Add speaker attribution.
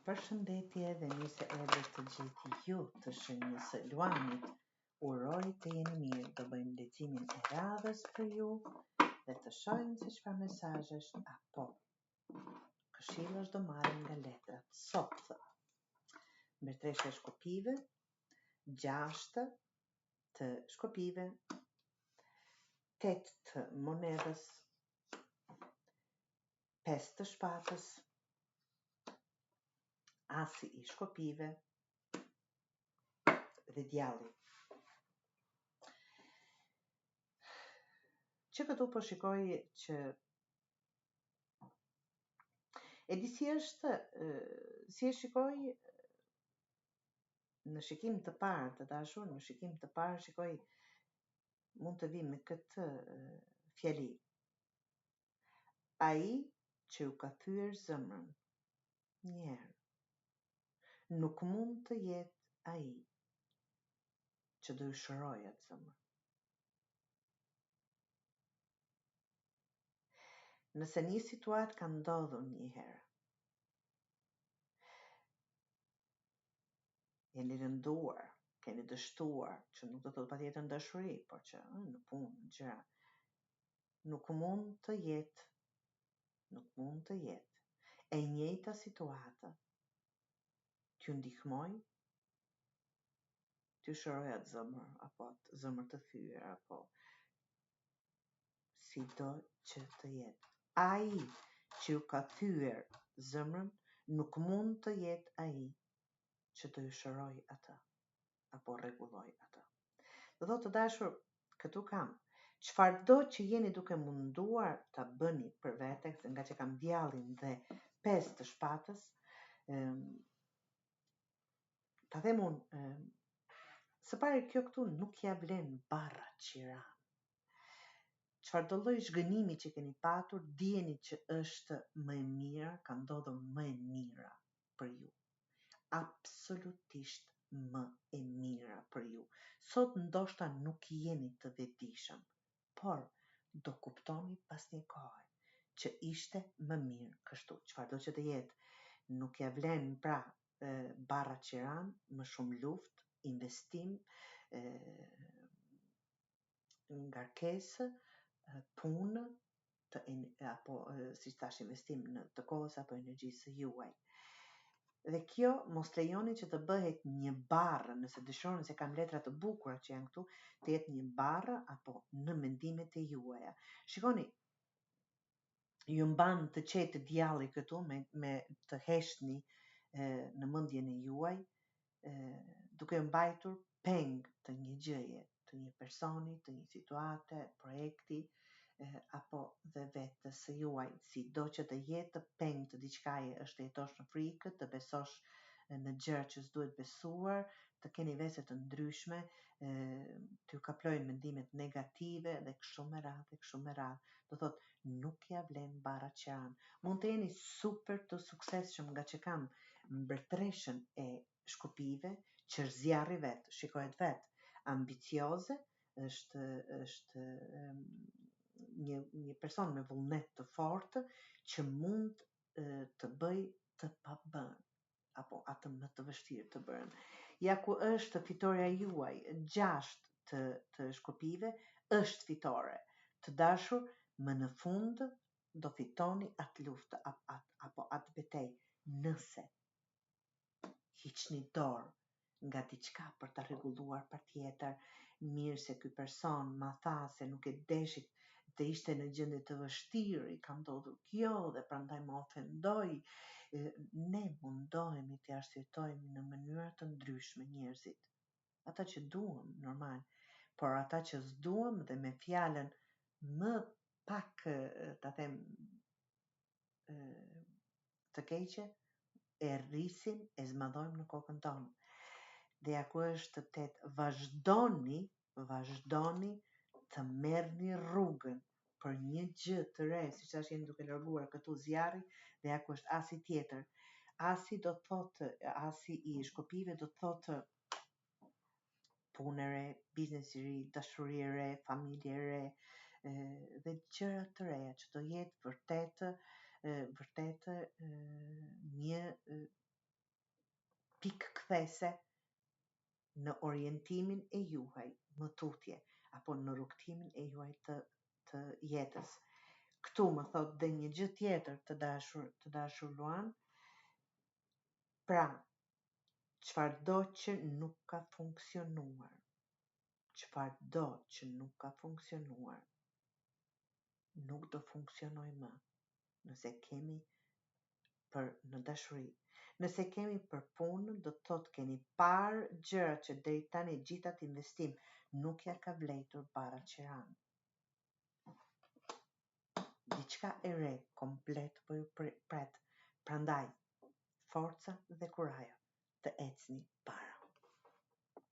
Speaker 1: Përshëndetje dhe mirë se erdhët të gjithë ju të shenjës së Luanit. Uroj të jeni mirë, do bëjmë leximin e radhës për ju dhe të shohim se çfarë mesazhesh apo këshillosh do marrim nga letrat sot. Mbretëreshja e shkopive, 6 të shkopive, 8 të monedhës, 5 të shpatës, asi i shkopive dhe djalli. Që këtu po shikoj që e di si është, si e shikoj në shikim të parë, të dashur, në shikim të parë shikoj mund të vi me këtë fjali. Ai që u ka thyer zemrën, njerë, nuk mund të jetë ai që do i shëroj atë zemrën. Nëse një situatë ka ndodhur një herë, jeni rënduar, keni dështuar, që nuk do të thotë patjetër në dashuri, por që në punë, në gjëra, nuk mund të jetë e njëjta situatë t'ju ndihmoj t'ju shëroj atë zemër, apo atë zemër të thyer, apo sido që të jetë. Ai që ju ka thyer zemrën nuk mund të jetë ai që të ju shëroj atë, apo rregulloj atë. Do thotë të dashur, këtu kam çfarëdo që jeni duke munduar ta bëni për vete, nga që kam djallin dhe 5 të shpatës, ta them unë, së pari kjo këtu nuk ja vlen barra qira. Çfarëdo lloj zhgënimi që keni patur, dijeni që është më e mira, ka ndodhur më e mira për ju. Absolutisht më e mira për ju. Sot ndoshta nuk jeni të vetëdijshëm, por do kuptoni pas një kohe që ishte më mirë kështu. Çfarëdo që të jetë, nuk ja vlen pra barra qiran, më shumë luftë, investim, ngarkesë, punë, apo si thash investim në të kohës apo energjisë së juaj. Dhe kjo mos lejoni që të bëhet një barrë, nëse dëshironi, se kam letra të bukura që janë këtu, të jetë një barrë apo në mendimet e juaja. Shikoni, ju mban të qetë djalli këtu me të heshni në mendjen e juaj, duke mbajtur peng të një gjëje, të një personi, të një situate, projekti, apo dhe vetës së juaj, sido që të jetë peng të diçkaje, është të jetosh në frikë, të besosh në gjëra që s'duhet besuar, të keni vese të ndryshme, t'ju kaplojnë mendimet negative dhe kështu me radhë. Do thotë, nuk ja vlen barra qiran. Mund të jeni super të suksesshëm, nga që kam mbretëreshën e shkopive që zjarri vet, shikohet vet, ambicioze, është një person me vullnet të fortë që mund të bëj të pabën, apo atë më të vështirë të bërën. Ja ku është fitoria juaj, 6 të shkopive, është fitore. Të dashur, më në fund do fitoni atë luftë, apo atë betejë, nëse hiqni dorë nga diçka për ta rregulluar patjetër. Mirë se ky person ma tha se nuk e deshit, të ishte në gjendje të vështirë, i ka ndodhur kjo dhe prandaj më ofendoi. Ne mundohemi të arsytojmë në mënyra të ndryshme njerëzit. Ata që duam, normal, por ata që s'duam dhe me fjalën më pak, ta them, të keqe, e rrisim, e zmadhojmë në kokën tonë. Dhe ja ku është të vazhdoni të merrni rrugën për një gjë të re, siç tash jeni duke larguar këtu zjarri, dhe ja ku është asi tjetër. Asi do thotë, asi i shkopive do thotë punë e re, biznes i ri, dashuri e re, familje e re, dhe gjëra të reja që do jetë vërtet një pikë kthese në orientimin e juaj më tutje, apo në rrugtimin e juaj të jetës. Këtu më thot dhe një gjë tjetër të dashur Luan, pra, çfarëdo që nuk ka funksionuar, nuk do funksionoj më. Nëse kemi në dashuri, nëse kemi për punë, do të thotë keni parë gjërat që deri tani gjithë atë investim nuk ja ka vlerëtur bara që ranë. Diçka e re komplet po ju pret. Prandaj, forca dhe kurajo të ecni para.